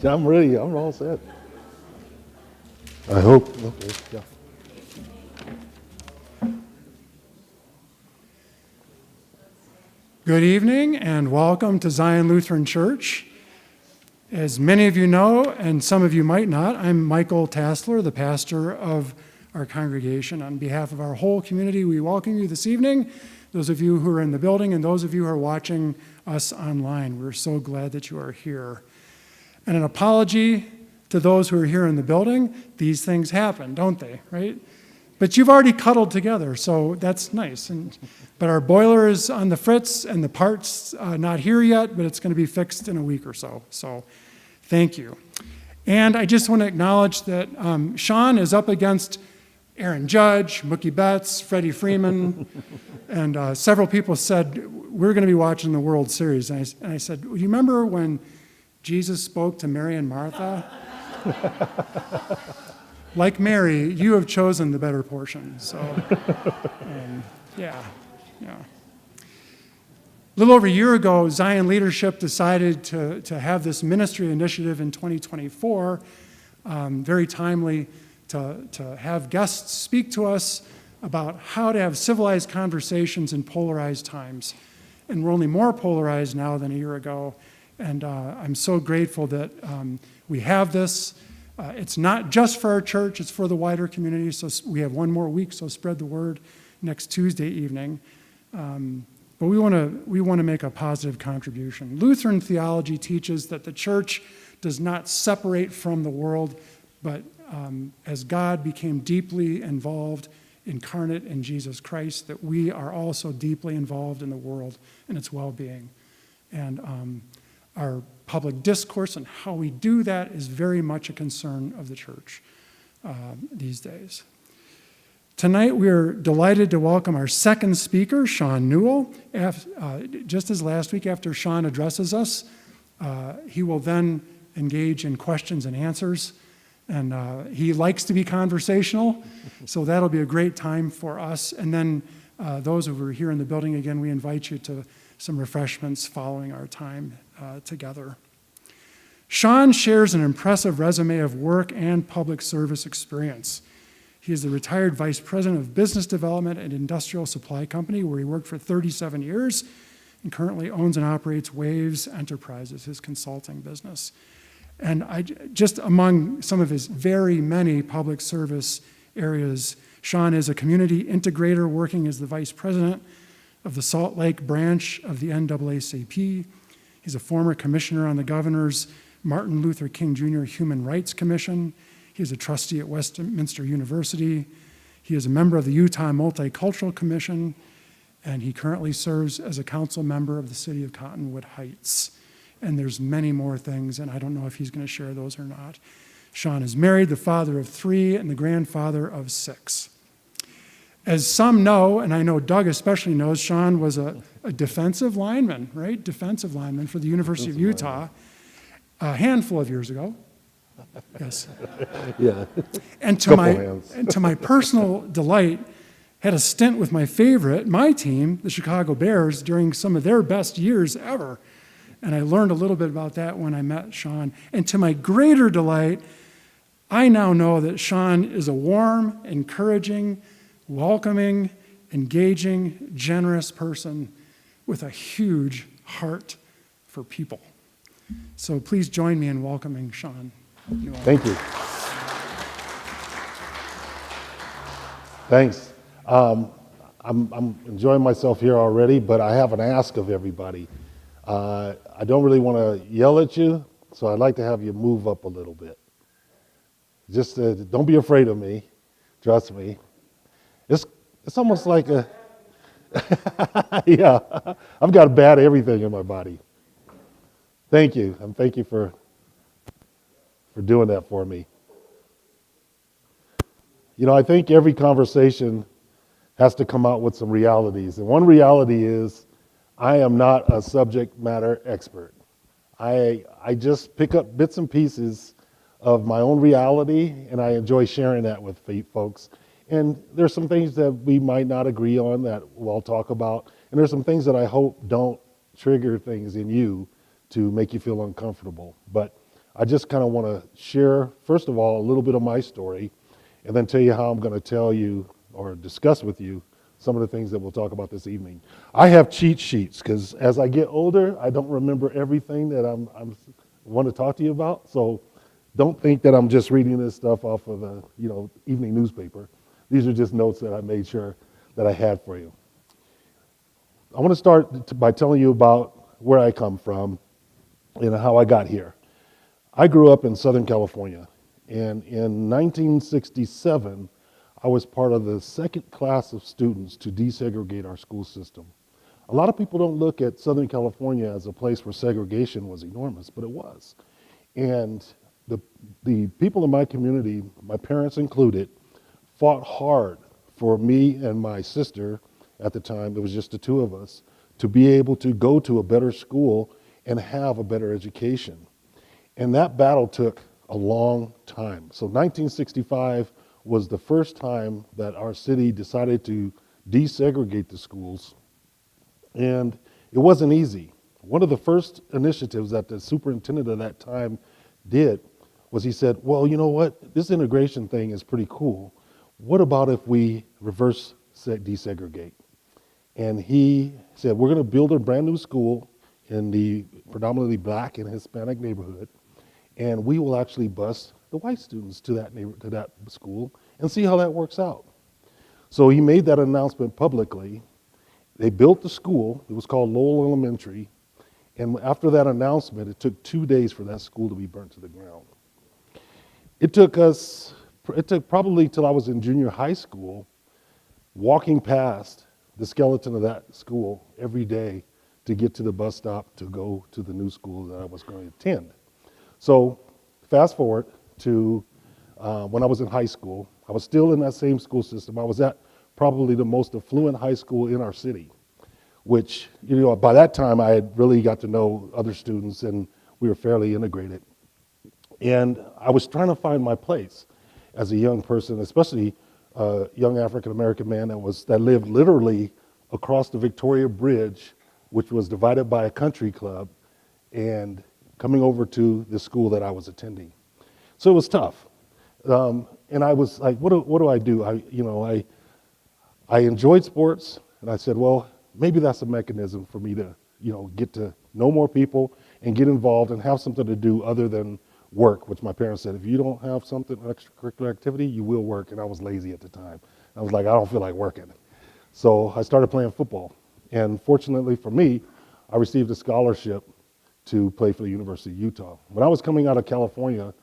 I'm ready. I'm all set. I hope. Okay. Yeah. Good evening and welcome to Zion Lutheran Church. As many of you know, and some of you might not, I'm Michael Tassler, the pastor of our congregation. On behalf of our whole community, we welcome you this evening, those of you who are in the building and those of you who are watching us online. We're so glad that you are here. And an apology to those who are here in the building. These things happen, don't they, right? But you've already cuddled together, so that's nice. But our boiler is on the fritz, and the part's not here yet, but it's going to be fixed in a week or so. So thank you. And I just want to acknowledge that Shawn is up against Aaron Judge, Mookie Betts, Freddie Freeman, and several people said, we're going to be watching the World Series. And I said, well, you remember when Jesus spoke to Mary and Martha? Like Mary, you have chosen the better portion. So, yeah. A little over a year ago, Zion leadership decided to have this ministry initiative in 2024, very timely, to have guests speak to us about how to have civilized conversations in polarized times. And we're only more polarized now than a year ago. And I'm so grateful that we have this. It's not just for our church, it's for the wider community. So we have one more week, so spread the word next Tuesday evening. But we want to make a positive contribution. Lutheran theology teaches that the church does not separate from the world, but as God became deeply involved, incarnate in Jesus Christ, that we are also deeply involved in the world and its well-being. And our public discourse and how we do that is very much a concern of the church these days. Tonight, we're delighted to welcome our second speaker, Shawn Newell. Just as last week, after Shawn addresses us, he will then engage in questions and answers. And he likes to be conversational, so that'll be a great time for us. And then those who are here in the building, again, we invite you to some refreshments following our time together. Shawn shares an impressive resume of work and public service experience. He is the retired vice president of business development at Industrial Supply Company, where he worked for 37 years and currently owns and operates Waves Enterprises, his consulting business. And just among some of his very many public service areas, Shawn is a community integrator working as the vice president of the Salt Lake branch of the NAACP. He's a former commissioner on the governor's Martin Luther King Jr. Human Rights Commission. He is a trustee at Westminster University. He is a member of the Utah Multicultural Commission, and he currently serves as a council member of the city of Cottonwood Heights. And there's many more things, and I don't know if he's going to share those or not. Shawn is married, the father of 3, and the grandfather of 6. As some know, and I know Doug especially knows, Shawn was a defensive lineman, right? Defensive lineman for the University of Utah a handful of years ago. Yes. Yeah. And to my personal delight, had a stint with my team, the Chicago Bears, during some of their best years ever. And I learned a little bit about that when I met Shawn. And to my greater delight, I now know that Shawn is a warm, encouraging, welcoming, engaging, generous person with a huge heart for people. So please join me in welcoming Shawn Newell. Thank you. Thanks. I'm enjoying myself here already, but I have an ask of everybody. I don't really want to yell at you, so I'd like to have you move up a little bit. Just don't be afraid of me. Trust me. It's almost like a yeah. I've got bad everything in my body. Thank you, and thank you for doing that for me. You know, I think every conversation has to come out with some realities, and one reality is I am not a subject matter expert. I just pick up bits and pieces of my own reality, and I enjoy sharing that with folks. And there's some things that we might not agree on that we'll talk about, and there's some things that I hope don't trigger things in you to make you feel uncomfortable. But I just kind of want to share, first of all, a little bit of my story, and then tell you how I'm going to tell you or discuss with you some of the things that we'll talk about this evening. I have cheat sheets because as I get older, I don't remember everything that I want to talk to you about. So don't think that I'm just reading this stuff off of the evening newspaper. These are just notes that I made sure that I had for you. I want to start by telling you about where I come from and how I got here. I grew up in Southern California, and in 1967, I was part of the second class of students to desegregate our school system. A lot of people don't look at Southern California as a place where segregation was enormous, but it was. And the people in my community, my parents included, fought hard for me and my sister, at the time, it was just the two of us, to be able to go to a better school and have a better education. And that battle took a long time. So 1965 was the first time that our city decided to desegregate the schools. And it wasn't easy. One of the first initiatives that the superintendent at that time did was he said, well, you know what? This integration thing is pretty cool. What about if we reverse desegregate? And he said, we're going to build a brand new school in the predominantly black and Hispanic neighborhood, and we will actually bus the white students to that school and see how that works out. So he made that announcement publicly. They built the school. It was called Lowell Elementary. And after that announcement, it took 2 days for that school to be burnt to the ground. It took probably till I was in junior high school, walking past the skeleton of that school every day to get to the bus stop to go to the new school that I was going to attend. So fast forward to when I was in high school. I was still in that same school system. I was at probably the most affluent high school in our city, which, by that time I had really got to know other students and we were fairly integrated. And I was trying to find my place as a young person, especially a young African-American man that lived literally across the Victoria Bridge, which was divided by a country club, and coming over to the school that I was attending. So it was tough. And I was like, what do I do? I enjoyed sports, and I said, well, maybe that's a mechanism for me to, get to know more people and get involved and have something to do other than work, which my parents said, if you don't have something, extracurricular activity, you will work. And I was lazy at the time. I was like, I don't feel like working. So I started playing football. And fortunately for me, I received a scholarship to play for the University of Utah. When I was coming out of California,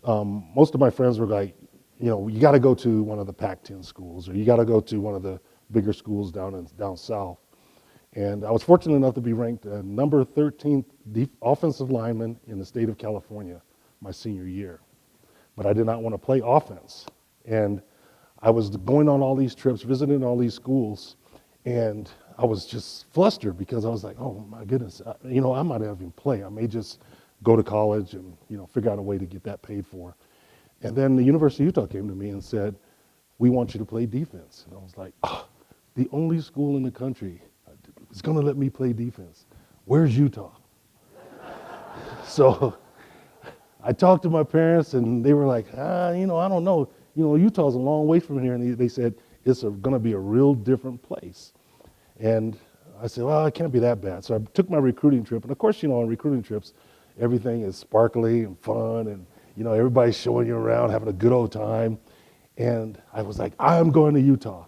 most of my friends were like, you got to go to one of the Pac-10 schools, or you got to go to one of the bigger schools down south. And I was fortunate enough to be ranked number 13th offensive lineman in the state of California my senior year. But I did not want to play offense. And I was going on all these trips, visiting all these schools, and I was just flustered because I was like, oh my goodness, I might not even play. I may just go to college and, figure out a way to get that paid for. And then the University of Utah came to me and said, we want you to play defense. And I was like, the only school in the country is going to let me play defense. Where's Utah? So I talked to my parents, and they were like, I don't know. Utah's a long way from here. And they said, it's going to be a real different place. And I said, well, it can't be that bad. So I took my recruiting trip. And of course, on recruiting trips, everything is sparkly and fun. And, everybody's showing you around, having a good old time. And I was like, I'm going to Utah.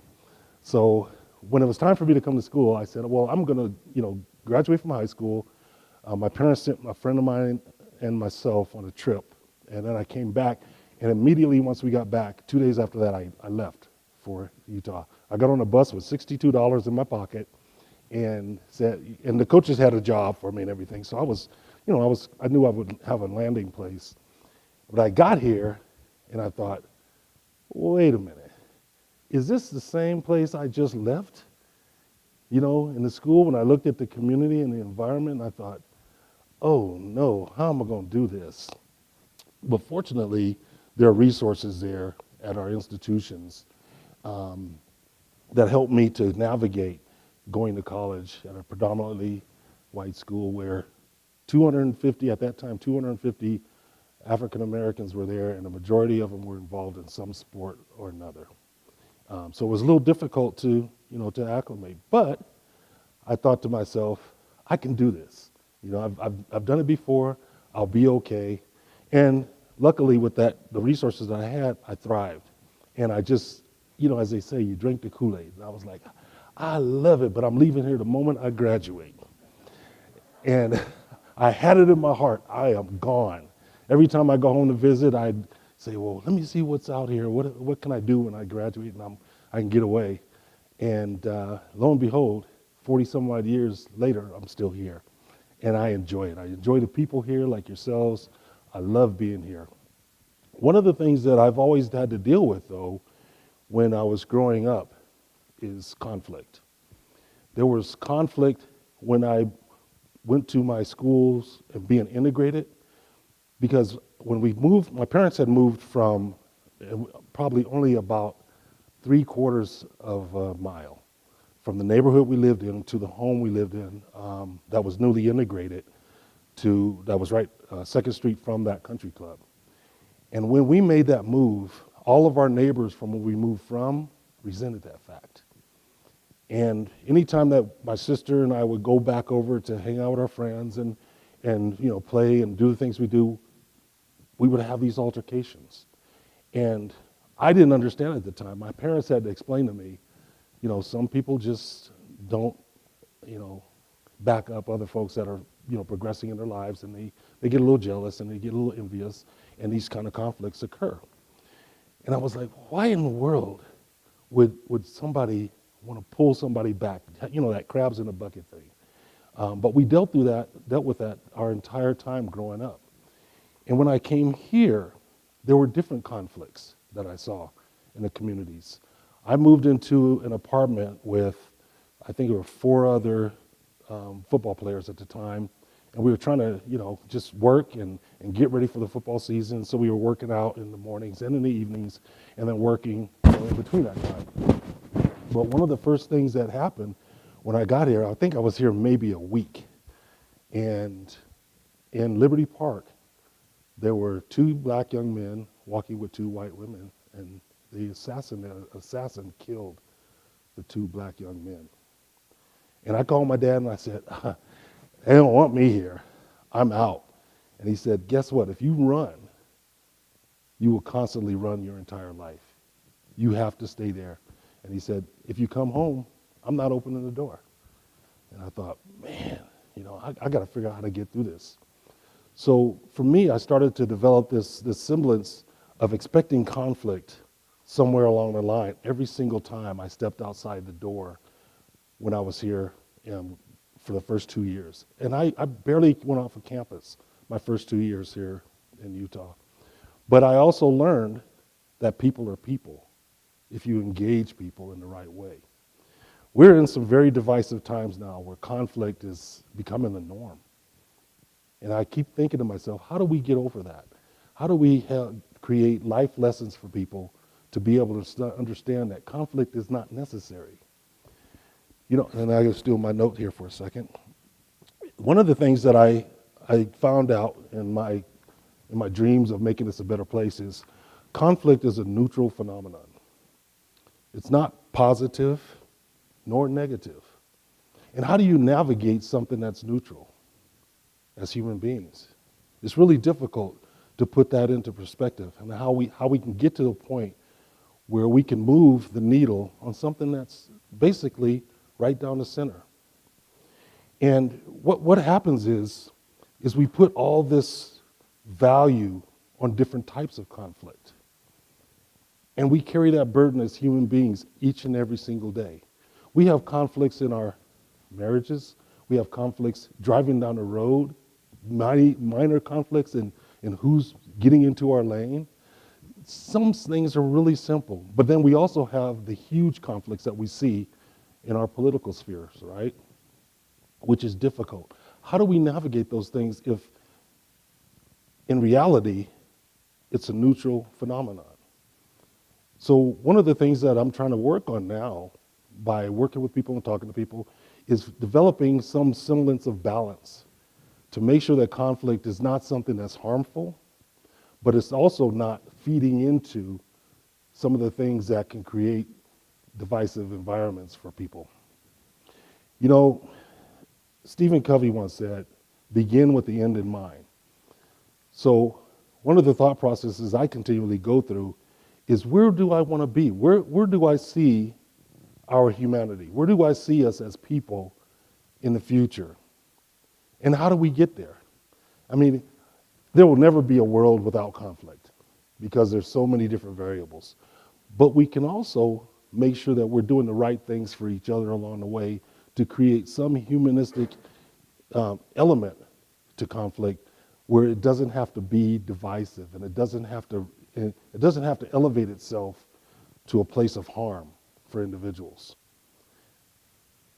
So when it was time for me to come to school, I said, well, I'm going to, graduate from high school. My parents sent a friend of mine and myself on a trip. And then I came back. And immediately once we got back, 2 days after that, I left for Utah. I got on a bus with $62 in my pocket and the coaches had a job for me and everything. So I knew I would have a landing place. But I got here and I thought, wait a minute, is this the same place I just left? In the school, when I looked at the community and the environment, I thought, oh no, how am I going to do this? But fortunately, there are resources there at our institutions that helped me to navigate going to college at a predominantly white school where 250, at that time, 250 African Americans were there, and the majority of them were involved in some sport or another. So it was a little difficult to acclimate. But I thought to myself, I can do this. I've done it before. I'll be okay. And luckily, with the resources that I had, I thrived. And I just, as they say, you drink the Kool-Aid. And I was like, I love it, but I'm leaving here the moment I graduate. And I had it in my heart, I am gone. Every time I go home to visit, I'd say, well, let me see what's out here. What can I do when I graduate and I can get away? And lo and behold, 40 some odd years later, I'm still here. And I enjoy it. I enjoy the people here like yourselves. I love being here. One of the things that I've always had to deal with, though, when I was growing up is conflict. There was conflict when I went to my schools and being integrated, because when we moved, my parents had moved from probably only about 3/4 of a mile from the neighborhood we lived in to the home we lived in that was newly integrated that was right 2nd Street from that country club. And when we made that move, all of our neighbors from where we moved from resented that fact. And anytime that my sister and I would go back over to hang out with our friends and play and do the things we do, we would have these altercations. And I didn't understand at the time. My parents had to explain to me, some people just don't, back up other folks that are, progressing in their lives, and they get a little jealous and they get a little envious, and these kind of conflicts occur. And I was like, why in the world would somebody want to pull somebody back? That crabs in a bucket thing. But we dealt with that our entire time growing up. And when I came here, there were different conflicts that I saw in the communities. I moved into an apartment with, I think there were 4 other football players at the time, and we were trying to, just work and get ready for the football season. So we were working out in the mornings and in the evenings, and then working in between that time. But one of the first things that happened when I got here, I think I was here maybe a week, and in Liberty Park, there were 2 black young men walking with 2 white women, and the assassin killed the 2 black young men. And I called my dad and I said, they don't want me here. I'm out. And he said, guess what? If you run, you will constantly run your entire life. You have to stay there. And he said, if you come home, I'm not opening the door. And I thought, man, I got to figure out how to get through this. So for me, I started to develop this semblance of expecting conflict somewhere along the line every single time I stepped outside the door when I was here for the first 2 years. And I barely went off of campus my first 2 years here in Utah. But I also learned that people are people if you engage people in the right way. We're in some very divisive times now where conflict is becoming the norm. And I keep thinking to myself, how do we get over that? How do we create life lessons for people to be able to understand that conflict is not necessary? And I just do my note here for a second. One of the things that I found out in my dreams of making this a better place is conflict is a neutral phenomenon. It's not positive nor negative. And how do you navigate something that's neutral as human beings? It's really difficult to put that into perspective, and how we can get to a point where we can move the needle on something that's basically right down the center. And what happens is we put all this value on different types of conflict. And we carry that burden as human beings each and every single day. We have conflicts in our marriages. We have conflicts driving down the road, minor conflicts in who's getting into our lane. Some things are really simple, but then we also have the huge conflicts that we see in our political spheres, right? Which is difficult. How do we navigate those things if, in reality, it's a neutral phenomenon? So one of the things that I'm trying to work on now by working with people and talking to people is developing some semblance of balance to make sure that conflict is not something that's harmful, but it's also not feeding into some of the things that can create divisive environments for people. You know, Stephen Covey once said, begin with the end in mind. So one of the thought processes I continually go through is, where do I want to be? Where do I see our humanity? Where do I see us as people in the future? And how do we get there? I mean, there will never be a world without conflict because there's so many different variables. But we can also make sure that we're doing the right things for each other along the way to create some humanistic element to conflict where it doesn't have to be divisive and it doesn't have to elevate itself to a place of harm for individuals.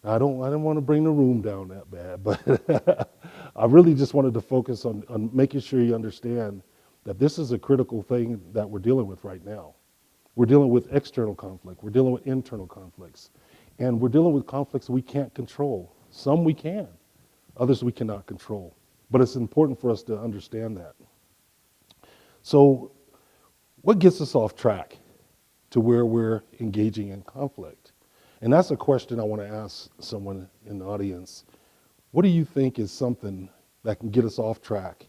I don't want to bring the room down that bad, but I really just wanted to focus on making sure you understand that this is a critical thing that we're dealing with right now. We're dealing with external conflict. We're dealing with internal conflicts. And we're dealing with conflicts we can't control. Some we can, others we cannot control. But it's important for us to understand that. So what gets us off track to where we're engaging in conflict? And that's a question I want to ask someone in the audience. What do you think is something that can get us off track,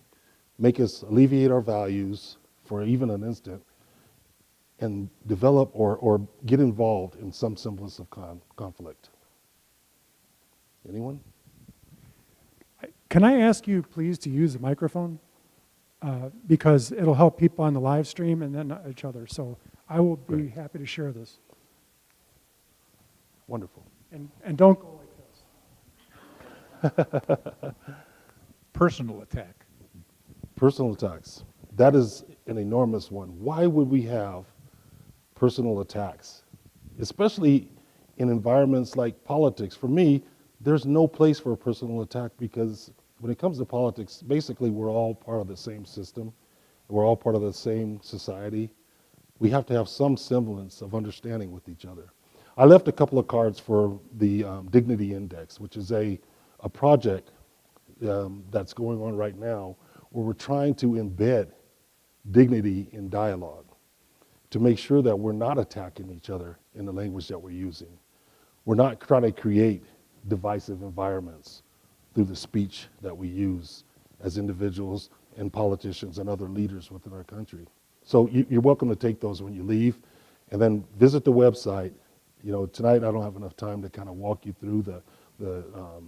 make us alleviate our values for even an instant, and develop or get involved in some semblance of conflict? Anyone? Can I ask you, please, to use the microphone? Because it'll help people on the live stream and then each other. So I will be happy to share this. Wonderful. And don't go like this. Personal attack. Personal attacks. That is an enormous one. Why would we have personal attacks? Especially in environments like politics. For me, there's no place for a personal attack because when it comes to politics, basically we're all part of the same system. We're all part of the same society. We have to have some semblance of understanding with each other. I left a couple of cards for the Dignity Index, which is a project that's going on right now where we're trying to embed dignity in dialogue to make sure that we're not attacking each other in the language that we're using. We're not trying to create divisive environments through the speech that we use as individuals and politicians and other leaders within our country. So you're welcome to take those when you leave, and then visit the website. You know, tonight I don't have enough time to kind of walk you through the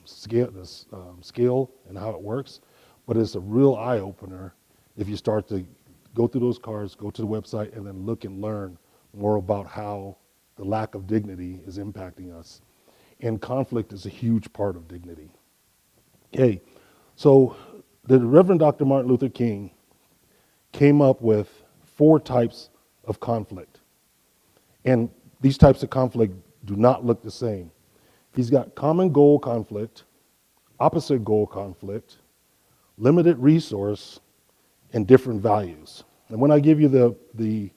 scale and how it works, but it's a real eye-opener if you start to go through those cards, go to the website, and then look and learn more about how the lack of dignity is impacting us. And conflict is a huge part of dignity. Okay, so the Reverend Dr. Martin Luther King came up with 4 types of conflict. And these types of conflict do not look the same. He's got common goal conflict, opposite goal conflict, limited resource, and different values. And when I give you the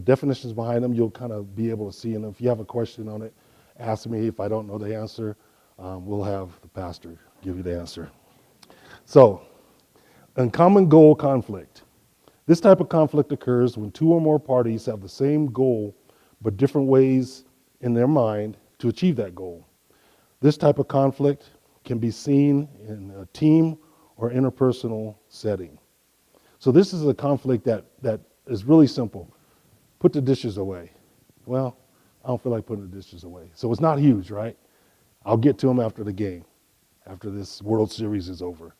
definitions behind them, you'll kind of be able to see. And if you have a question on it, ask me. If I don't know the answer, we'll have the pastor give you the answer. So, uncommon goal conflict. This type of conflict occurs when 2 or more parties have the same goal, but different ways in their mind to achieve that goal. This type of conflict can be seen in a team or interpersonal setting. So this is a conflict that is really simple. Put the dishes away. Well, I don't feel like putting the dishes away. So it's not huge, right? I'll get to them after the game, after this World Series is over.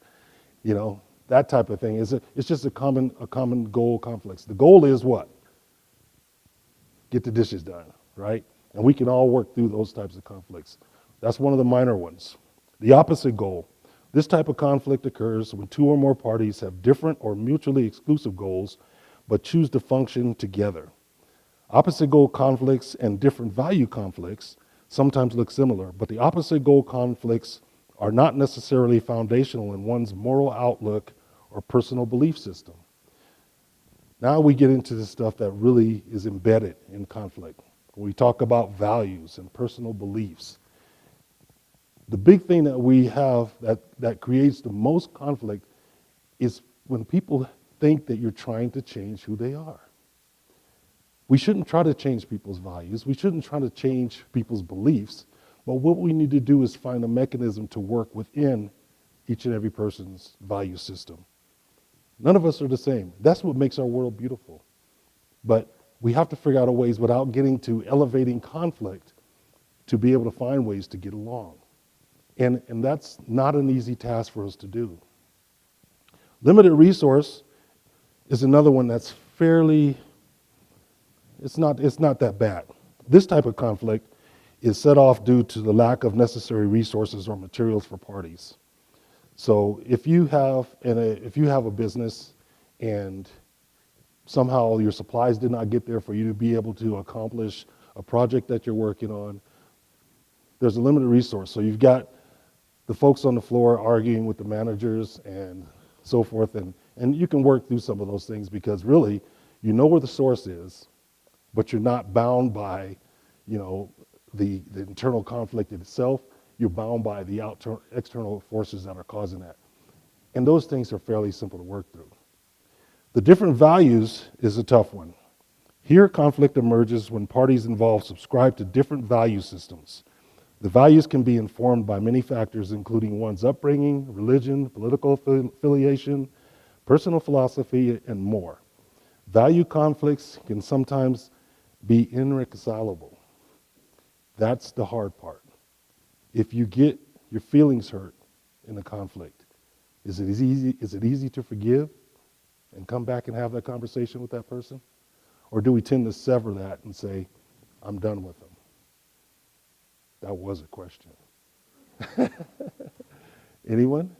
You know, that type of thing. It's just a common goal conflict. The goal is what? Get the dishes done, right? And we can all work through those types of conflicts. That's one of the minor ones. The opposite goal. This type of conflict occurs when 2 or more parties have different or mutually exclusive goals, but choose to function together. Opposite goal conflicts and different value conflicts sometimes look similar, but the opposite goal conflicts are not necessarily foundational in one's moral outlook or personal belief system. Now we get into the stuff that really is embedded in conflict. When we talk about values and personal beliefs, The big thing that we have that creates the most conflict is when people think that you're trying to change who they are. We shouldn't try to change people's values. We shouldn't try to change people's beliefs. But what we need to do is find a mechanism to work within each and every person's value system. None of us are the same. That's what makes our world beautiful. But we have to figure out a ways without getting to elevating conflict to be able to find ways to get along. And that's not an easy task for us to do. Limited resource is another one that's fairly, it's not that bad. This type of conflict is set off due to the lack of necessary resources or materials for parties. So if you have a business and somehow your supplies did not get there for you to be able to accomplish a project that you're working on, there's a limited resource. So you've got the folks on the floor arguing with the managers and so forth, and you can work through some of those things because really you know where the source is, but you're not bound by, the internal conflict itself. You're bound by the external forces that are causing that. And those things are fairly simple to work through. The different values is a tough one. Here, conflict emerges when parties involved subscribe to different value systems. The values can be informed by many factors, including one's upbringing, religion, political affiliation, personal philosophy, and more. Value conflicts can sometimes be irreconcilable. That's the hard part. If you get your feelings hurt in a conflict, is it easy to forgive and come back and have that conversation with that person? Or do we tend to sever that and say, I'm done with them? That was a question. Anyone?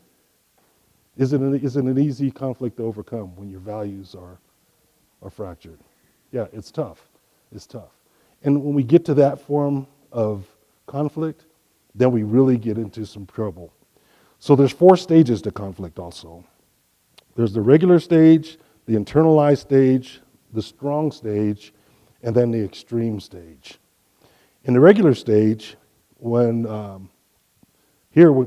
Is it an easy conflict to overcome when your values are fractured? Yeah, it's tough. It's tough. And when we get to that form of conflict, then we really get into some trouble. So there's 4 stages to conflict also. There's the regular stage, the internalized stage, the strong stage, and then the extreme stage. In the regular stage, when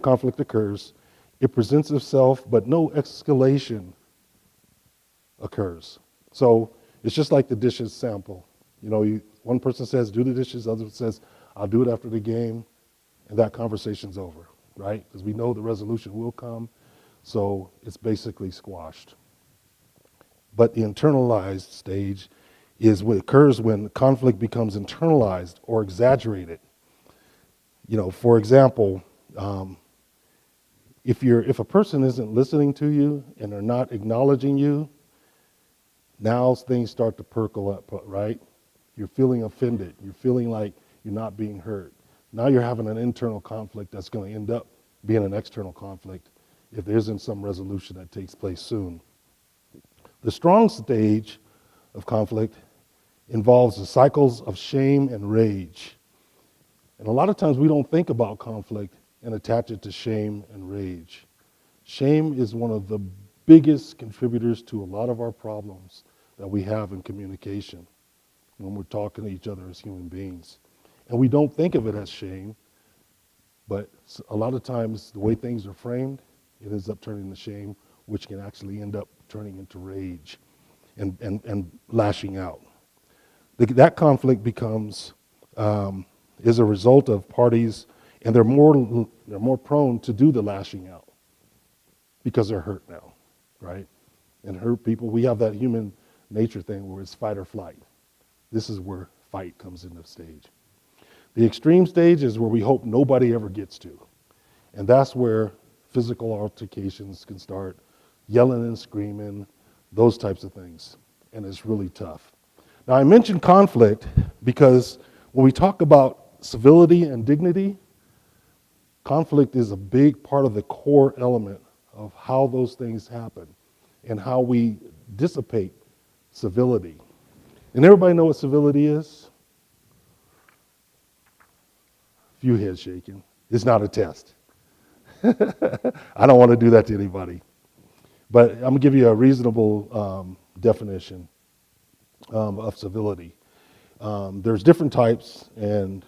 conflict occurs, it presents itself, but no escalation occurs. So it's just like the dishes sample. One person says, do the dishes, the other says, I'll do it after the game, and that conversation's over, right? Because we know the resolution will come, so it's basically squashed. But the internalized stage is what occurs when conflict becomes internalized or exaggerated. For example, if a person isn't listening to you and they're not acknowledging you, now things start to percolate up, right? You're feeling offended. You're feeling like you're not being heard. Now you're having an internal conflict that's going to end up being an external conflict if there isn't some resolution that takes place soon. The strong stage of conflict involves the cycles of shame and rage. And a lot of times we don't think about conflict and attach it to shame and rage. Shame is one of the biggest contributors to a lot of our problems that we have in communication when we're talking to each other as human beings. And we don't think of it as shame, but a lot of times the way things are framed, it ends up turning to shame, which can actually end up turning into rage and lashing out. That conflict becomes is a result of parties, and they're more prone to do the lashing out because they're hurt now, right? And hurt people, we have that human nature thing where it's fight or flight. This is where fight comes into stage. The extreme stage is where we hope nobody ever gets to. And that's where physical altercations can start, yelling and screaming, those types of things. And it's really tough. Now, I mentioned conflict because when we talk about civility and dignity, conflict is a big part of the core element of how those things happen and how we dissipate civility. And everybody know what civility is? Few heads shaking. It's not a test. I don't want to do that to anybody. But I'm going to give you a reasonable definition of civility. There's different types, and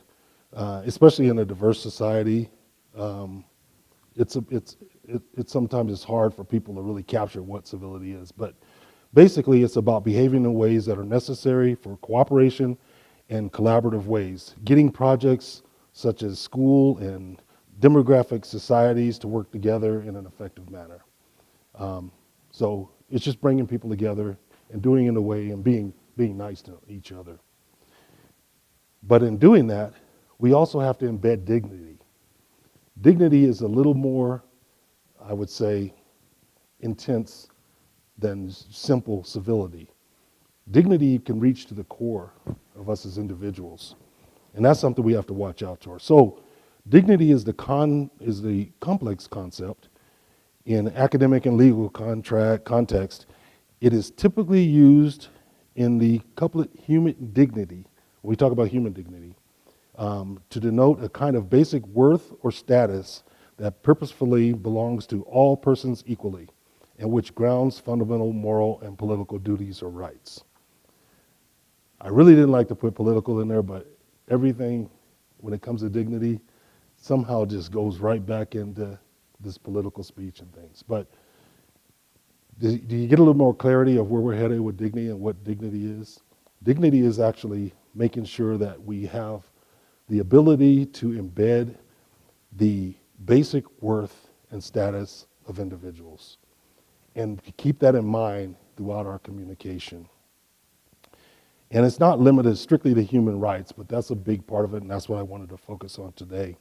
especially in a diverse society, It's sometimes it's hard for people to really capture what civility is, but basically it's about behaving in ways that are necessary for cooperation and collaborative ways, getting projects such as school and demographic societies to work together in an effective manner. So it's just bringing people together and doing it in a way and being nice to each other. But in doing that, we also have to embed dignity. Dignity is a little more, I would say, intense than simple civility. Dignity can reach to the core of us as individuals, and that's something we have to watch out for. So dignity is the complex concept in academic and legal context. It is typically used in the couplet human dignity, when we talk about human dignity, to denote a kind of basic worth or status that purposefully belongs to all persons equally, and which grounds fundamental moral and political duties or rights. I really didn't like to put political in there, but everything, when it comes to dignity, somehow just goes right back into this political speech and things. But do you get a little more clarity of where we're headed with dignity and what dignity is? Dignity is actually making sure that we have the ability to embed the basic worth and status of individuals, and to keep that in mind throughout our communication. And it's not limited strictly to human rights, but that's a big part of it, and that's what I wanted to focus on today.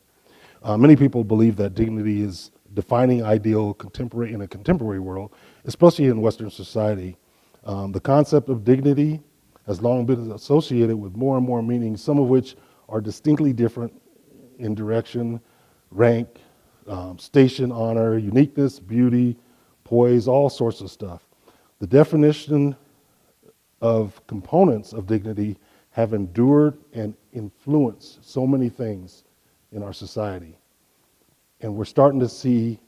Many people believe that dignity is defining ideal in a contemporary world, especially in Western society. The concept of dignity has long been associated with more and more meanings, some of which are distinctly different in direction, rank, station, honor, uniqueness, beauty, poise, all sorts of stuff. The definition of components of dignity have endured and influenced so many things in our society. And we're starting to see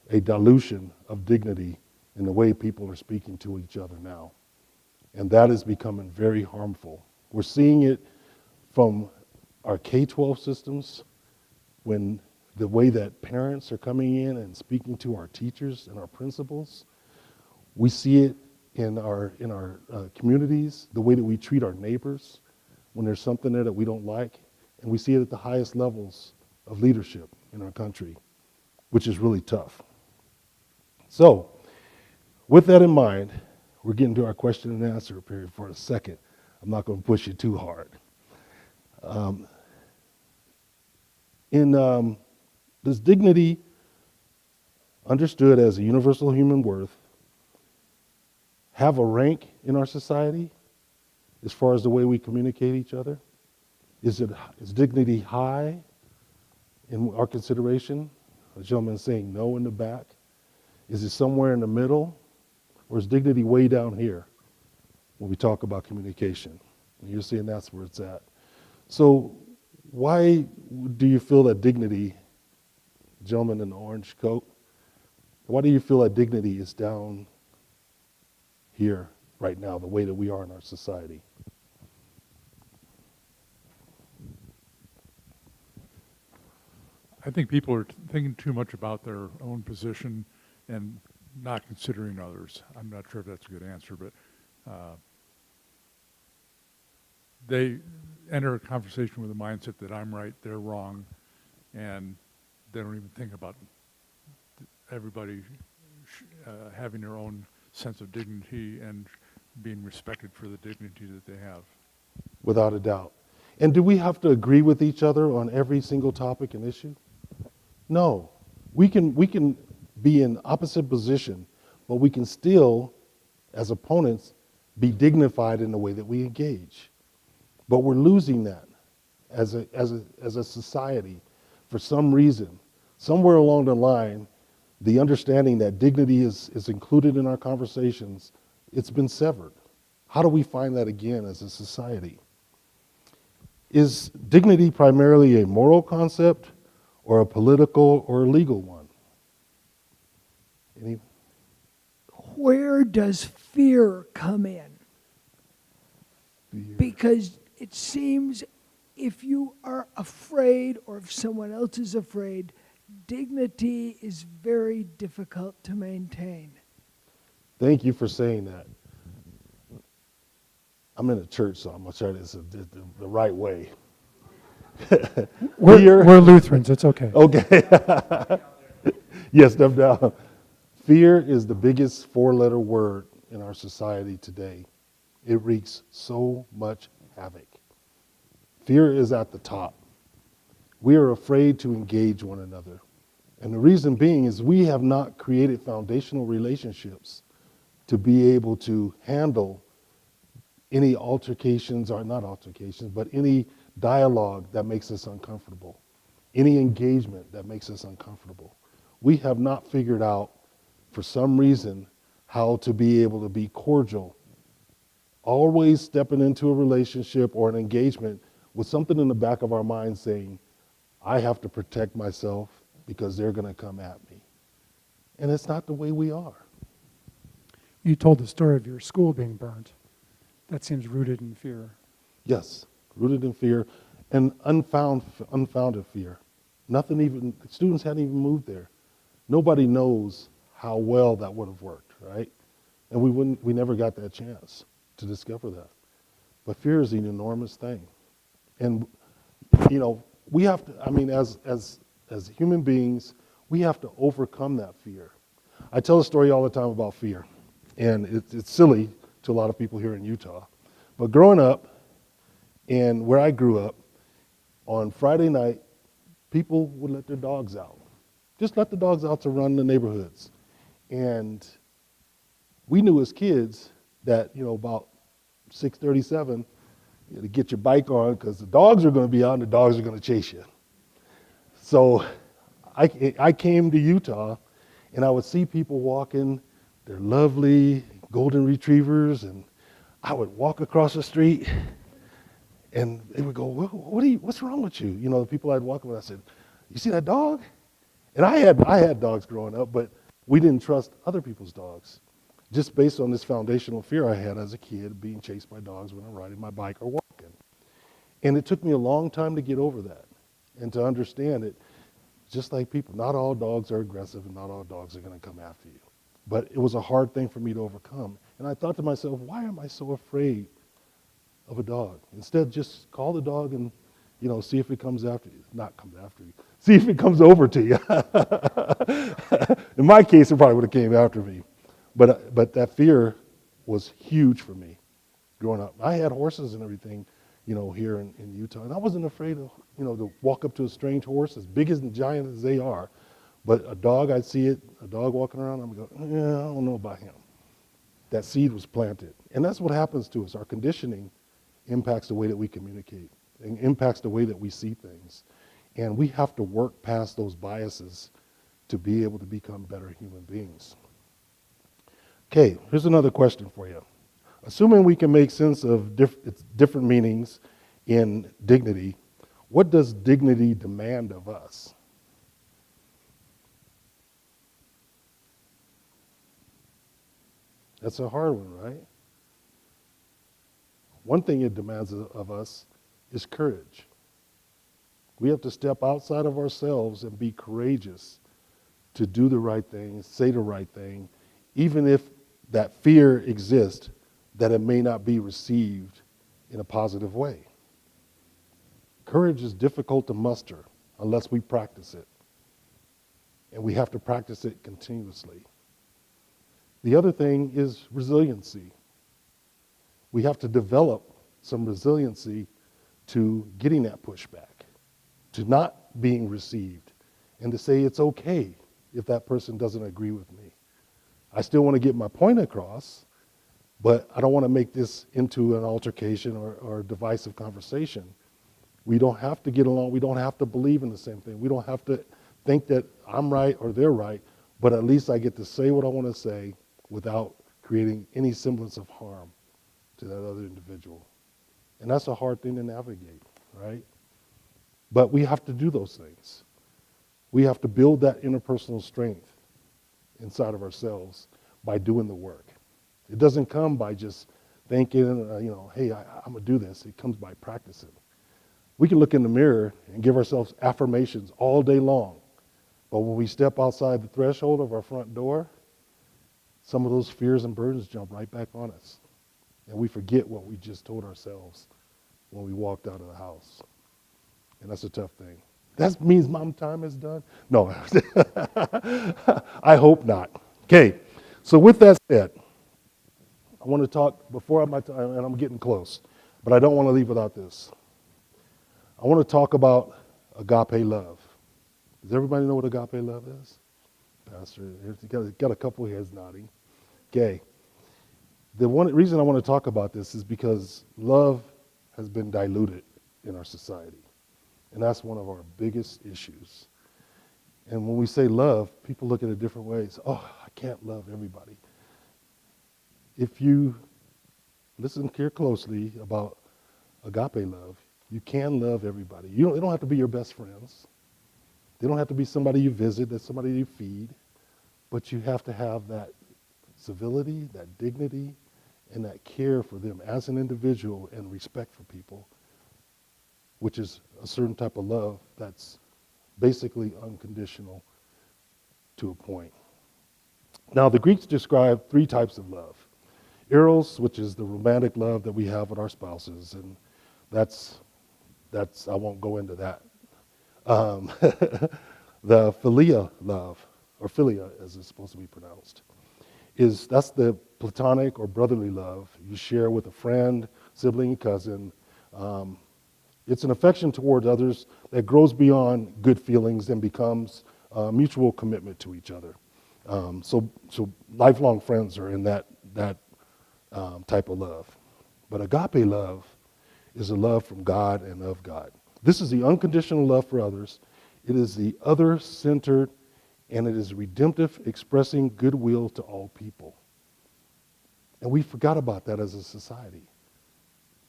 a dilution of dignity in the way people are speaking to each other now. And that is becoming very harmful. We're seeing it from our K-12 systems, when the way that parents are coming in and speaking to our teachers and our principals. We see it in our communities, the way that we treat our neighbors when there's something there that we don't like. And we see it at the highest levels of leadership in our country, which is really tough. So, with that in mind, we're getting to our question and answer period for a second. I'm not going to push you too hard. Does dignity, understood as a universal human worth, have a rank in our society as far as the way we communicate each other? Is dignity high in our consideration? A gentleman saying no in the back. Is it somewhere in the middle? Or is dignity way down here when we talk about communication? And you're seeing that's where it's at. So why do you feel that dignity, gentleman in the orange coat, why do you feel that dignity is down here right now, the way that we are in our society? I think people are thinking too much about their own position and not considering others. I'm not sure if that's a good answer, but they enter a conversation with a mindset that I'm right, they're wrong, and they don't even think about everybody having their own sense of dignity and being respected for the dignity that they have. Without a doubt. And do we have to agree with each other on every single topic and issue? No. We can be in opposite position, but we can still, as opponents, be dignified in the way that we engage. But we're losing that as a society for some reason. Somewhere along the line, the understanding that dignity is included in our conversations, it's been severed. How do we find that again as a society? Is dignity primarily a moral concept or a political or a legal one? Any? Where does fear come in? Fear. Because it seems if you are afraid or if someone else is afraid, dignity is very difficult to maintain. Thank you for saying that. I'm in a church, so I'm going to try this the right way. We're Lutherans, it's okay. Okay. Yes, step down. Fear is the biggest four-letter word in our society today. It wreaks so much havoc. Fear is at the top. We are afraid to engage one another. And the reason being is we have not created foundational relationships to be able to handle any altercations, or not altercations, but any dialogue that makes us uncomfortable, any engagement that makes us uncomfortable. We have not figured out, for some reason, how to be able to be cordial, always stepping into a relationship or an engagement with something in the back of our mind saying, I have to protect myself because they're going to come at me. And it's not the way we are. You told the story of your school being burnt. That seems rooted in fear. Yes, rooted in fear and unfounded fear. Students hadn't even moved there. Nobody knows how well that would have worked, right? And we never got that chance to discover that. But fear is an enormous thing. And, we have to, as human beings, we have to overcome that fear. I tell a story all the time about fear, and it's silly to a lot of people here in Utah. But growing up, and where I grew up, on Friday night, people would let their dogs out. Just let the dogs out to run the neighborhoods. And we knew as kids that, about 6:37, you had to get your bike on because the dogs are going to be out and the dogs are going to chase you. So I came to Utah, and I would see people walking their lovely golden retrievers, and I would walk across the street, and they would go, what's wrong with you? The people I'd walk with, I said, you see that dog? And I had dogs growing up, but we didn't trust other people's dogs, just based on this foundational fear I had as a kid being chased by dogs when I'm riding my bike or walking. And it took me a long time to get over that and to understand it. Just like people, not all dogs are aggressive and not all dogs are going to come after you. But it was a hard thing for me to overcome. And I thought to myself, why am I so afraid of a dog? Instead, just call the dog and, see if it comes after you. Not come after you. See if it comes over to you. In my case, it probably would have came after me. But that fear was huge for me growing up. I had horses and everything, here in Utah. And I wasn't afraid of, to walk up to a strange horse, as big and giant as they are. But a dog, I'd see it, a dog walking around, I'm going to go, I don't know about him. That seed was planted. And that's what happens to us. Our conditioning impacts the way that we communicate. It impacts the way that we see things. And we have to work past those biases to be able to become better human beings. Okay, here's another question for you. Assuming we can make sense of different meanings in dignity, what does dignity demand of us? That's a hard one, right? One thing it demands of us is courage. We have to step outside of ourselves and be courageous to do the right thing, say the right thing, even if that fear exists that it may not be received in a positive way. Courage is difficult to muster unless we practice it. And we have to practice it continuously. The other thing is resiliency. We have to develop some resiliency to getting that pushback, to not being received, and to say it's okay if that person doesn't agree with me. I still want to get my point across, but I don't want to make this into an altercation or a divisive conversation. We don't have to get along. We don't have to believe in the same thing. We don't have to think that I'm right or they're right, but at least I get to say what I want to say without creating any semblance of harm to that other individual. And that's a hard thing to navigate, right? But we have to do those things. We have to build that interpersonal strength inside of ourselves by doing the work. It doesn't come by just thinking, hey, I'm going to do this. It comes by practicing. We can look in the mirror and give ourselves affirmations all day long, But when we step outside the threshold of our front door, some of those fears and burdens jump right back on us. And we forget what we just told ourselves when we walked out of the house. And that's a tough thing. That means mom time is done? No, I hope not. Okay, so with that said, I want to talk before my time, and I'm getting close, but I don't want to leave without this. I want to talk about agape love. Does everybody know what agape love is? Pastor, got a couple heads nodding. Okay. The one reason I want to talk about this is because love has been diluted in our society. And that's one of our biggest issues. And when we say love, people look at it different ways. Oh, I can't love everybody. If you listen here closely about agape love, you can love everybody. They don't have to be your best friends. They don't have to be somebody you visit, that's somebody you feed. But you have to have that civility, that dignity, and that care for them as an individual and respect for people, which is a certain type of love that's basically unconditional to a point. Now, the Greeks describe 3 types of love. Eros, which is the romantic love that we have with our spouses, and that's I won't go into that. The philia love, or philia as it's supposed to be pronounced, that's the platonic or brotherly love you share with a friend, sibling, cousin. It's an affection towards others that grows beyond good feelings and becomes mutual commitment to each other. So lifelong friends are in that type of love. But agape love is a love from God and of God. This is the unconditional love for others. It is the other-centered, and it is redemptive, expressing goodwill to all people. And we forgot about that as a society.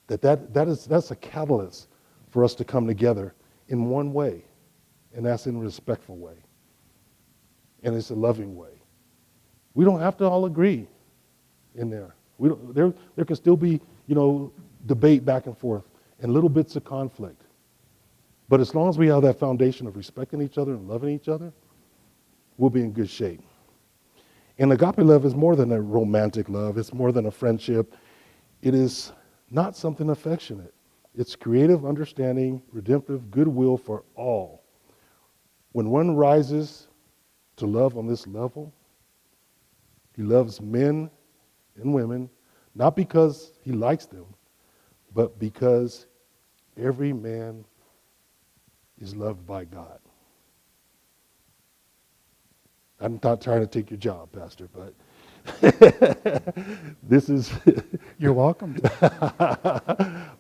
That's a catalyst for us to come together in one way, and that's in a respectful way. And it's a loving way. We don't have to all agree in there. There can still be, debate back and forth and little bits of conflict. But as long as we have that foundation of respecting each other and loving each other, we'll be in good shape. And agape love is more than a romantic love. It's more than a friendship. It is not something affectionate. It's creative, understanding, redemptive, goodwill for all. When one rises to love on this level, he loves men and women, not because he likes them, but because every man is loved by God. I'm not trying to take your job, Pastor, but this is... You're welcome.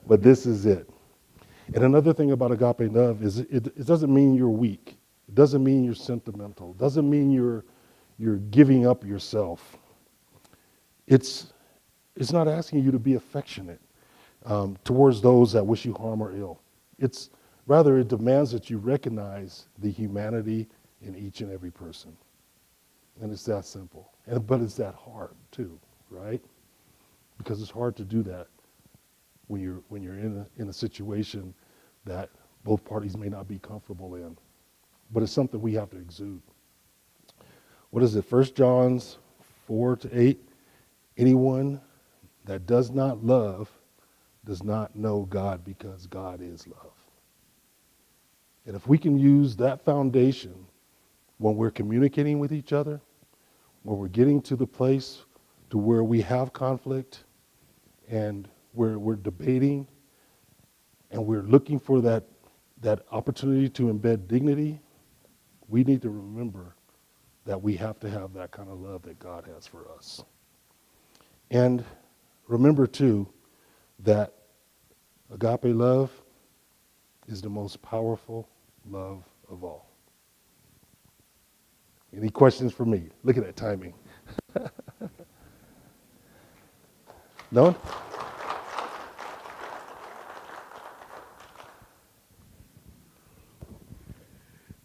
But this is it. And another thing about agape love is it doesn't mean you're weak. It doesn't mean you're sentimental. It doesn't mean you're giving up yourself. It's not asking you to be affectionate towards those that wish you harm or ill. Rather, it demands that you recognize the humanity in each and every person. And it's that simple. But it's that hard too, right? Because it's hard to do that when you're in a situation that both parties may not be comfortable in. But it's something we have to exude. What is it? 1 John 4-8. Anyone that does not love does not know God, because God is love. And if we can use that foundation when we're communicating with each other, when we're getting to the place to where we have conflict and we're debating and we're looking for that opportunity to embed dignity, we need to remember that we have to have that kind of love that God has for us. And remember, too, that agape love is the most powerful love of all. Any questions for me? Look at that timing. No one?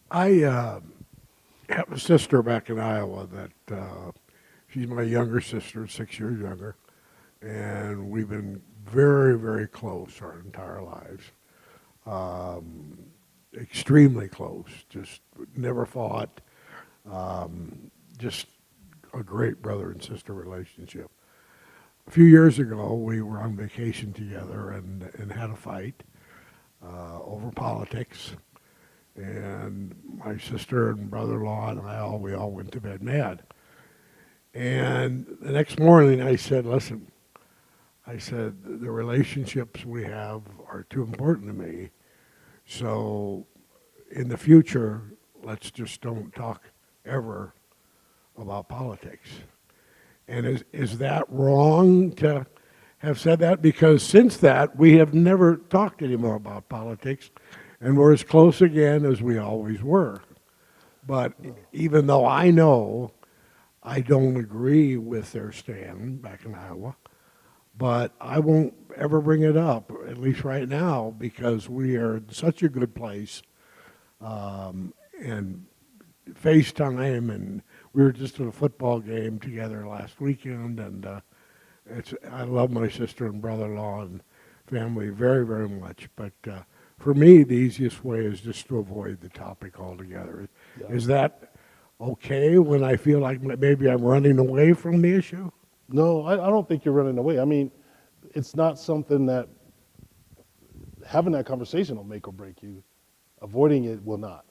I have a sister back in Iowa that she's my younger sister, 6 years younger, and we've been very, very close our entire lives. Extremely close, just never fought. Just a great brother and sister relationship. A few years ago, we were on vacation together and had a fight over politics. And my sister and brother-in-law and we all went to bed mad. And the next morning I said, listen, I said, the relationships we have are too important to me. So in the future, let's just don't talk ever about politics. And is that wrong to have said that? Because since that, we have never talked anymore about politics, and we're as close again as we always were. But even though I know I don't agree with their stand back in Iowa, but I won't ever bring it up, at least right now, because we are in such a good place. And FaceTime, and we were just at a football game together last weekend, and I love my sister and brother-in-law and family very, very much. But for me, the easiest way is just to avoid the topic altogether. Yeah. Is that okay when I feel like maybe I'm running away from the issue? No, I don't think you're running away. I mean, it's not something that having that conversation will make or break you. Avoiding it will not.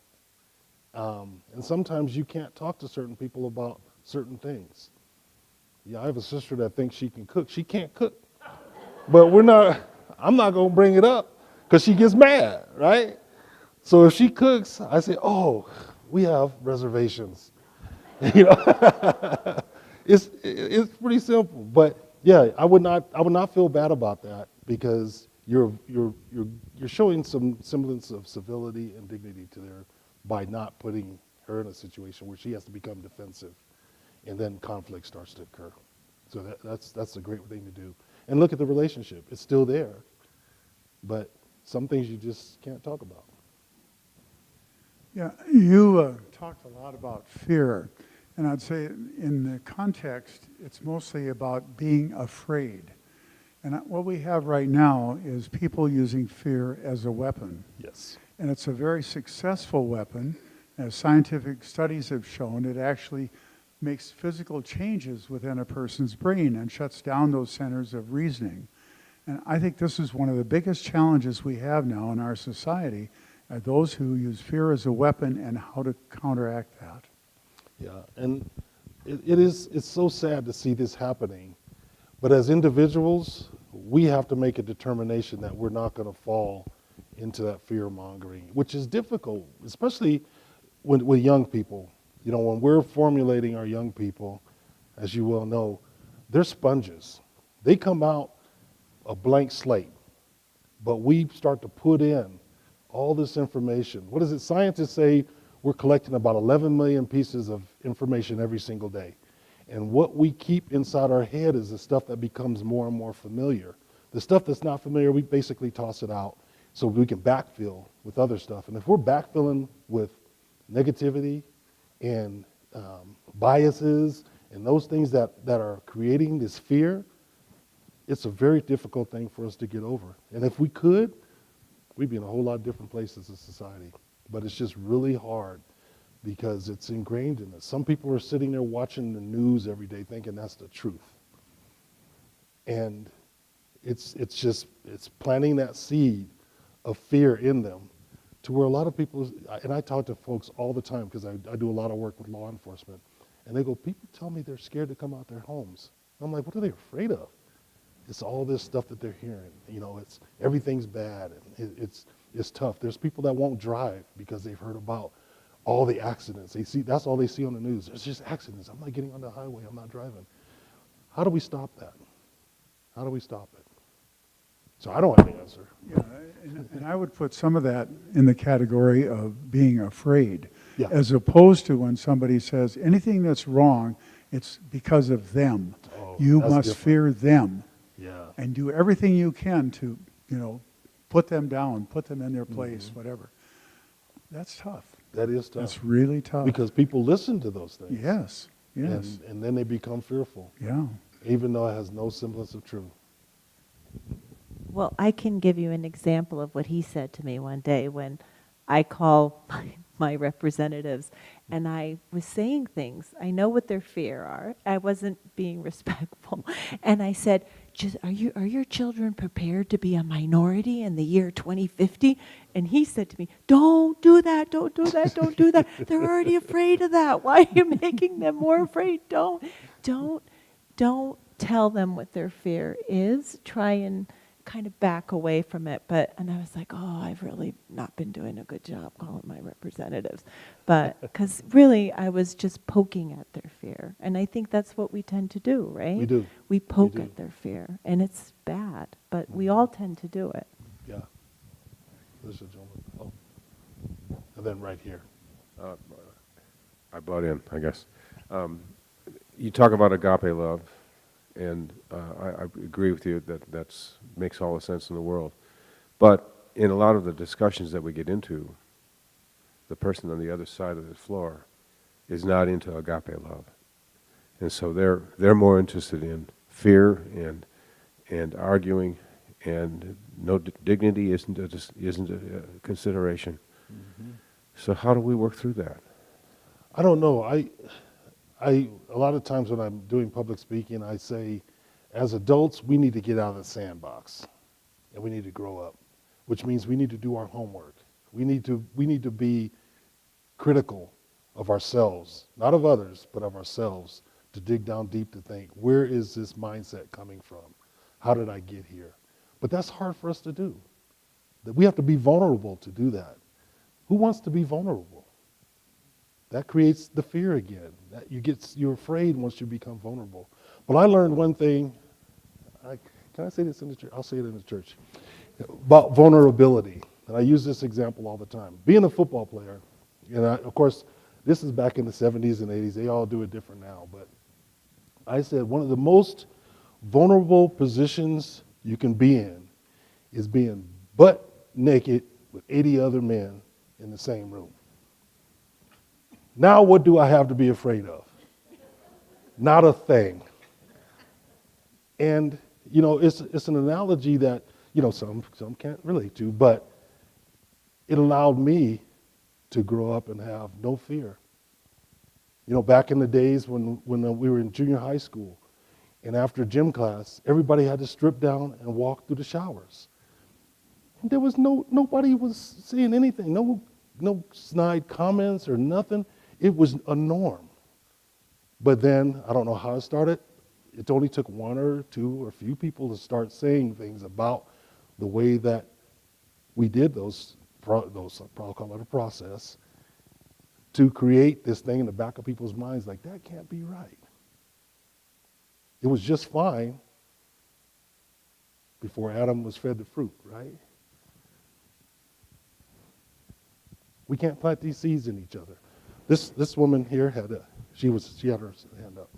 And sometimes you can't talk to certain people about certain things. Yeah, I have a sister that thinks she can cook. She can't cook. But I'm not going to bring it up because she gets mad, right? So if she cooks, I say, oh, we have reservations. You know, it's pretty simple. But yeah, I would not feel bad about that because you're showing some semblance of civility and dignity to there by not putting her in a situation where she has to become defensive, and then conflict starts to occur. So that's a great thing to do. And look at the relationship; it's still there, but some things you just can't talk about. Yeah, you talked a lot about fear, and I'd say in the context, it's mostly about being afraid. And what we have right now is people using fear as a weapon. Yes. And it's a very successful weapon. As scientific studies have shown, it actually makes physical changes within a person's brain and shuts down those centers of reasoning. And I think this is one of the biggest challenges we have now in our society, are those who use fear as a weapon and how to counteract that. Yeah, and it's so sad to see this happening. But as individuals, we have to make a determination that we're not going to fall into that fear-mongering, which is difficult, especially with young people. You know, when we're formulating our young people, as you well know, they're sponges. They come out a blank slate, but we start to put in all this information. What is it? Scientists say we're collecting about 11 million pieces of information every single day. And what we keep inside our head is the stuff that becomes more and more familiar. The stuff that's not familiar, we basically toss it out so we can backfill with other stuff. And if we're backfilling with negativity and biases and those things that are creating this fear, it's a very difficult thing for us to get over. And if we could, we'd be in a whole lot of different places as a society. But it's just really hard because it's ingrained in us. Some people are sitting there watching the news every day thinking that's the truth. And it's planting that seed of fear in them to where a lot of people, and I talk to folks all the time because I do a lot of work with law enforcement, and they go, people tell me they're scared to come out their homes. I'm like, what are they afraid of? It's all this stuff that they're hearing. You know, it's everything's bad and it's tough. There's people that won't drive because they've heard about all the accidents. That's all they see on the news. There's just accidents. I'm not getting on the highway. I'm not driving. How do we stop that? How do we stop it? So I don't have the answer. Yeah, and I would put some of that in the category of being afraid, Yeah. as opposed to when somebody says anything that's wrong, it's because of them. Oh, You that's must different. fear them. Yeah. And do everything you can to, put them down, put them in their place, whatever. That's tough. That is tough. That's really tough. Because people listen to those things. Yes, yes. And then they become fearful, Yeah. even though it has no semblance of truth. Well, I can give you an example of what he said to me one day when I call my representatives, and I was saying things. I know what their fear are. I wasn't being respectful. And I said, are your children prepared to be a minority in the year 2050? And he said to me, don't do that, don't do that, don't do that. They're already afraid of that. Why are you making them more afraid? Don't tell them what their fear is. Try and kind of back away from it. And I was like, oh, I've really not been doing a good job calling my representatives. But because really I was just poking at their fear. And I think that's what we tend to do, right? We do. We poke at their fear. And it's bad, but we all tend to do it. Yeah. This is a gentleman. Oh. And then right here. I butt in, I guess. You talk about agape love, and I agree with you that that's makes all the sense in the world. But in a lot of the discussions that we get into, the person on the other side of the floor is not into agape love, and so they're more interested in fear and arguing, and no dignity isn't a consideration. Mm-hmm. So how do we work through that? I don't know. A lot of times when I'm doing public speaking, I say, as adults, we need to get out of the sandbox, and we need to grow up, which means we need to do our homework. We need to be critical of ourselves, not of others, but of ourselves, to dig down deep to think, where is this mindset coming from? How did I get here? But that's hard for us to do. That we have to be vulnerable to do that. Who wants to be vulnerable? That creates the fear again. You're afraid once you become vulnerable. But I learned one thing. Can I say this in the church? I'll say it in the church. About vulnerability. And I use this example all the time. Being a football player, of course, this is back in the 70s and 80s. They all do it different now. But I said one of the most vulnerable positions you can be in is being butt naked with 80 other men in the same room. Now what do I have to be afraid of? Not a thing. And, it's an analogy that, some can't relate to, but it allowed me to grow up and have no fear. Back in the days when we were in junior high school, and after gym class, everybody had to strip down and walk through the showers. And there was nobody was saying anything, no snide comments or nothing. It was a norm. But then, I don't know how it started. It only took one or two or a few people to start saying things about the way that we did those I'll probably call it a process, to create this thing in the back of people's minds like, that can't be right. It was just fine before Adam was fed the fruit, right? We can't plant these seeds in each other. This woman here had her hand up.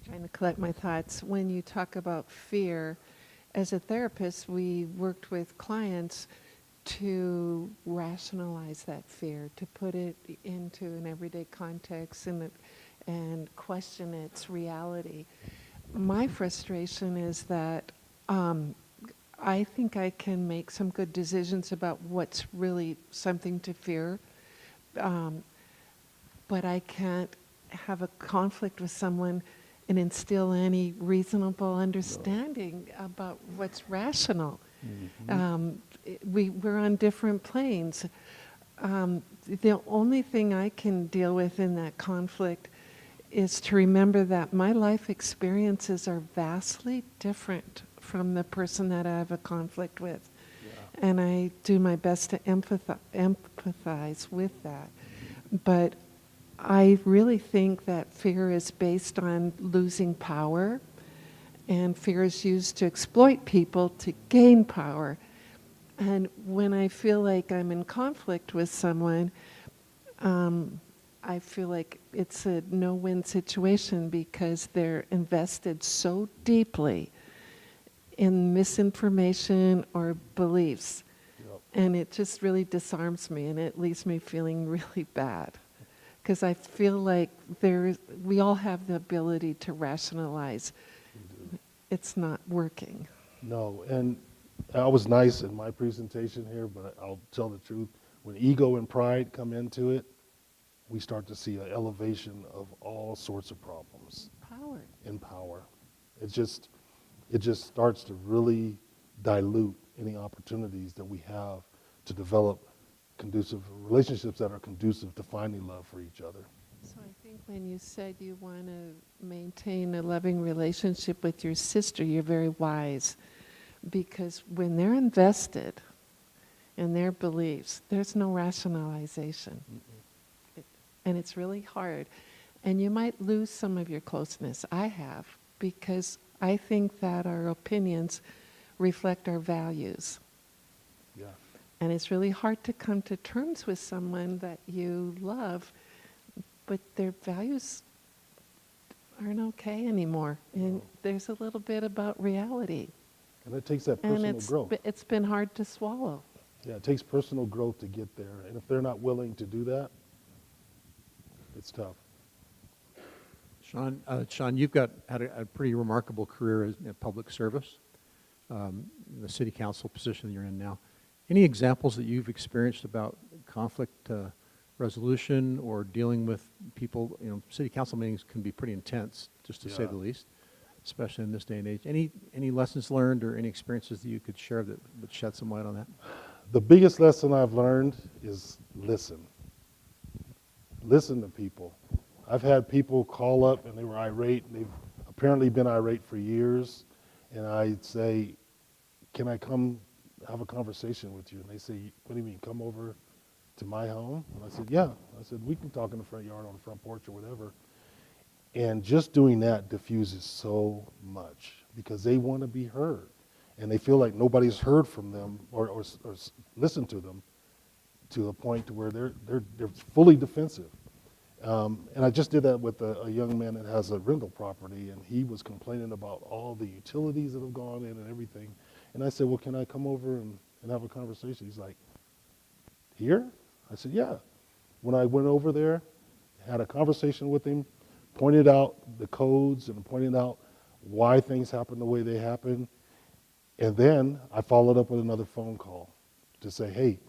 Trying to collect my thoughts. When you talk about fear, as a therapist, we worked with clients to rationalize that fear, to put it into an everyday context and question its reality. My frustration is that I think I can make some good decisions about what's really something to fear, but I can't have a conflict with someone and instill any reasonable understanding about what's rational. Mm-hmm. We're on different planes. The only thing I can deal with in that conflict is to remember that my life experiences are vastly different from the person that I have a conflict with. Yeah. And I do my best to empathize with that. But I really think that fear is based on losing power, and fear is used to exploit people to gain power. And when I feel like I'm in conflict with someone, I feel like it's a no-win situation because they're invested so deeply in misinformation or beliefs. Yep. And it just really disarms me, and it leaves me feeling really bad. Because I feel like we all have the ability to rationalize. It's not working. No, and I was nice in my presentation here, but I'll tell the truth. When ego and pride come into it, we start to see an elevation of all sorts of problems Power. in power. It just starts to really dilute any opportunities that we have to develop conducive relationships that are conducive to finding love for each other. So I think when you said you want to maintain a loving relationship with your sister, you're very wise. Because when they're invested in their beliefs, there's no rationalization. And it's really hard. And you might lose some of your closeness. I have, because I think that our opinions reflect our values. Yeah. And it's really hard to come to terms with someone that you love, but their values aren't okay anymore. And there's a little bit about reality. And it takes that And personal growth. it's been hard to swallow. Yeah, it takes personal growth to get there. And if they're not willing to do that, it's tough. Shawn, you've had a pretty remarkable career in public service, the city council position that you're in now. Any examples that you've experienced about conflict resolution or dealing with people? You know, city council meetings can be pretty intense, just to say Yeah. the least, especially in this day and age. Any lessons learned or any experiences that you could share that would shed some light on that? The biggest lesson I've learned is listen. Listen to people. I've had people call up and they were irate, and they've apparently been irate for years, and I'd say, can I come have a conversation with you? And they say, what do you mean, come over to my home? And I said, yeah. I said, we can talk in the front yard, on the front porch, or whatever. And just doing that diffuses so much, because they want to be heard. And they feel like nobody's heard from them or listened to them to a point to where they're fully defensive. And I just did that with a young man that has a rental property, and he was complaining about all the utilities that have gone in and everything. And I said, well, can I come over and have a conversation? He's like, here? I said, yeah. When I went over there, had a conversation with him, pointed out the codes and pointed out why things happen the way they happen. And then I followed up with another phone call to say, hey,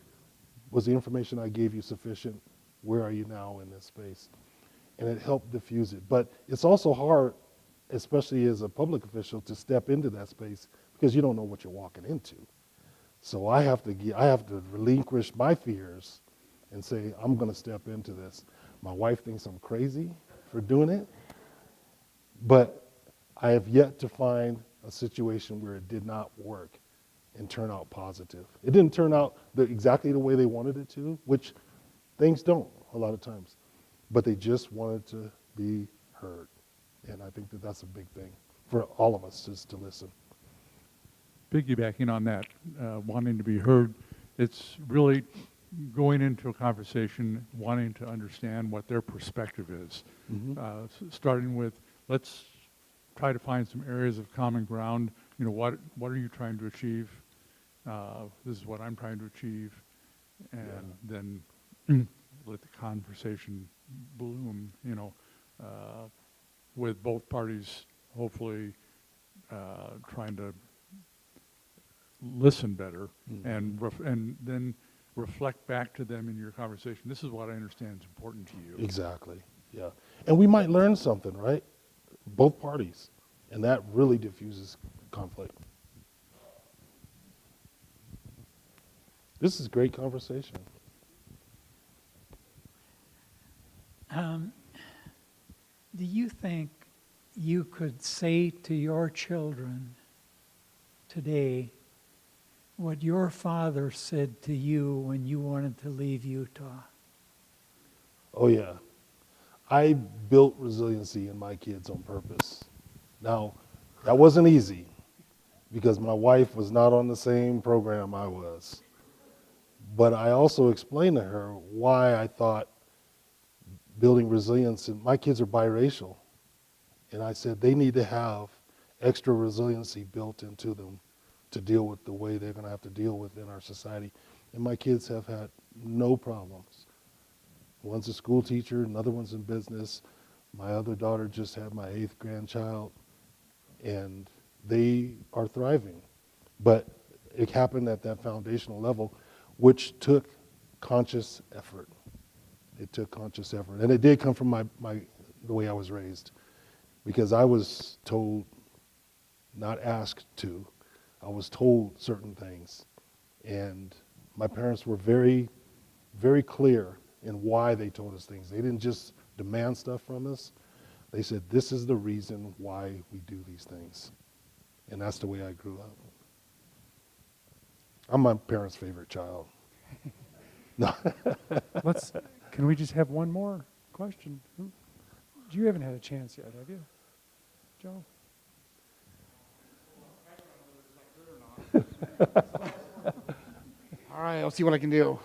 was the information I gave you sufficient? Where are you now in this space? And it helped diffuse it. But it's also hard, especially as a public official, to step into that space because you don't know what you're walking into. So I have to relinquish my fears and say, I'm going to step into this. My wife thinks I'm crazy for doing it, but I have yet to find a situation where it did not work and turn out positive. It didn't turn out exactly the way they wanted it to, which things don't a lot of times, but they just wanted to be heard. And I think that that's a big thing for all of us, just to listen. Piggybacking on that, wanting to be heard, it's really going into a conversation, wanting to understand what their perspective is. Starting with, let's try to find some areas of common ground. You know, what are you trying to achieve? This is what I'm trying to achieve. And then let the conversation bloom, you know, with both parties hopefully trying to listen better and then reflect back to them in your conversation. This is what I understand is important to you. Exactly, yeah. And we might learn something, right? Both parties. And that really diffuses conflict. This is great conversation. Do you think you could say to your children today what your father said to you when you wanted to leave Utah? Oh, yeah. I built resiliency in my kids on purpose. Now, that wasn't easy because my wife was not on the same program I was. But I also explained to her why I thought building resilience, and my kids are biracial, and I said they need to have extra resiliency built into them to deal with the way they're going to have to deal with in our society. And my kids have had no problems. One's a school teacher, another one's in business. My other daughter just had my 8th grandchild, and they are thriving. But it happened at that foundational level, which took conscious effort. It took conscious effort. And it did come from the way I was raised, because I was told, not asked to, I was told certain things. And my parents were very, very clear in why they told us things. They didn't just demand stuff from us. They said, this is the reason why we do these things. And that's the way I grew up. I'm my parents' favorite child. No. Can we just have one more question? You haven't had a chance yet, have you, Joe? All right, I'll see what I can do.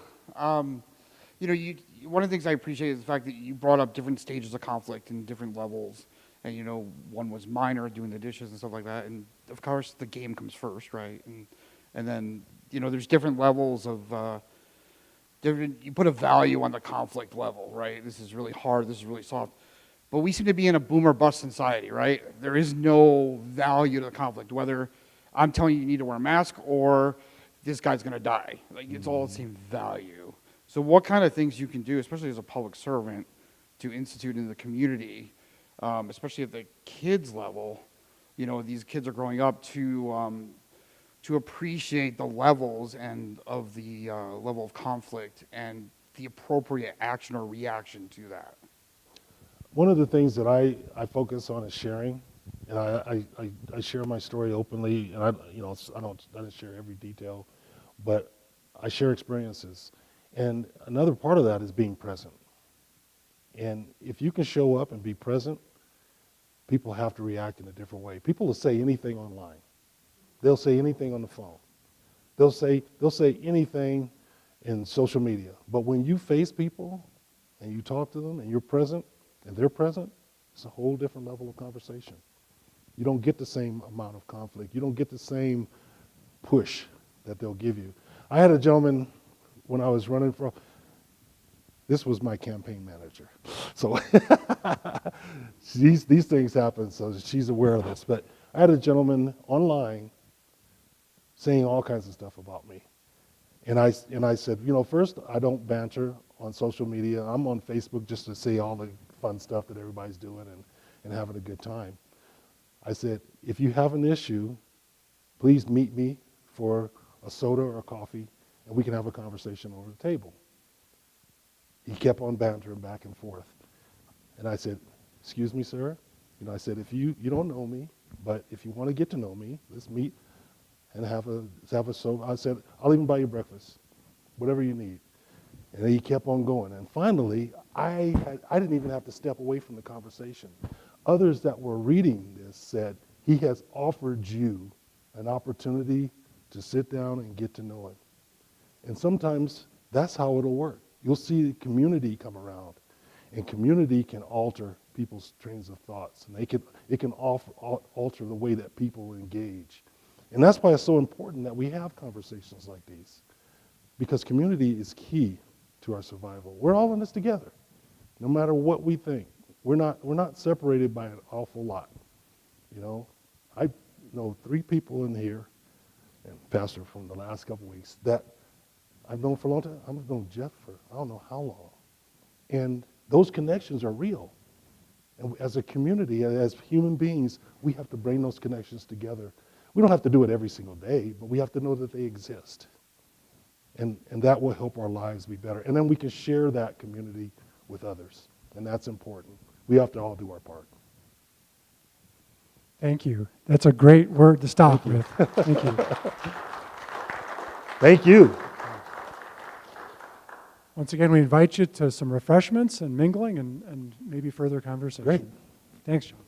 You know, one of the things I appreciate is the fact that you brought up different stages of conflict and different levels. And, you know, one was minor, doing the dishes and stuff like that. And, of course, the game comes first, right? And then, you know, there's different levels of, you put a value on the conflict level, right? This is really hard, this is really soft. But we seem to be in a boom or bust society, right? There is no value to the conflict, whether I'm telling you you need to wear a mask or this guy's going to die. Like, it's all the same value. So what kind of things you can do, especially as a public servant, to institute in the community, especially at the kids level, you know, these kids are growing up to appreciate the levels and of the level of conflict and the appropriate action or reaction to that. One of the things that I focus on is sharing, and I share my story openly, and I don't share every detail, but I share experiences. And another part of that is being present. And if you can show up and be present, people have to react in a different way. People will say anything online. They'll say anything on the phone. They'll say anything in social media. But when you face people and you talk to them and you're present and they're present, it's a whole different level of conversation. You don't get the same amount of conflict. You don't get the same push that they'll give you. I had a gentleman when I was running for, this was my campaign manager. So these things happen, so she's aware of this. But I had a gentleman online saying all kinds of stuff about me. And I said, you know, first, I don't banter on social media. I'm on Facebook just to see all the fun stuff that everybody's doing and having a good time. I said, if you have an issue, please meet me for a soda or a coffee, and we can have a conversation over the table. He kept on bantering back and forth. And I said, excuse me, sir. You know, I said, if you don't know me, but if you want to get to know me, let's meet and have a soda. I said, I'll even buy you breakfast, whatever you need. And he kept on going. And finally, I didn't even have to step away from the conversation. Others that were reading this said, he has offered you an opportunity to sit down and get to know him. And sometimes that's how it'll work. You'll see the community come around, and community can alter people's trains of thoughts, and it can alter the way that people engage. And that's why it's so important that we have conversations like these, because community is key to our survival. We're all in this together, no matter what we think. We're not separated by an awful lot. You know, I know 3 people in here, and Pastor from the last couple of weeks, that I've known for a long time. I've known Jeff for I don't know how long. And those connections are real. And as a community, as human beings, we have to bring those connections together. We don't have to do it every single day, but we have to know that they exist. And that will help our lives be better. And then we can share that community with others. And that's important. We have to all do our part. Thank you. That's a great word to stop with. Thank you. Thank you. Once again, we invite you to some refreshments and mingling and maybe further conversation. Great. Thanks, John.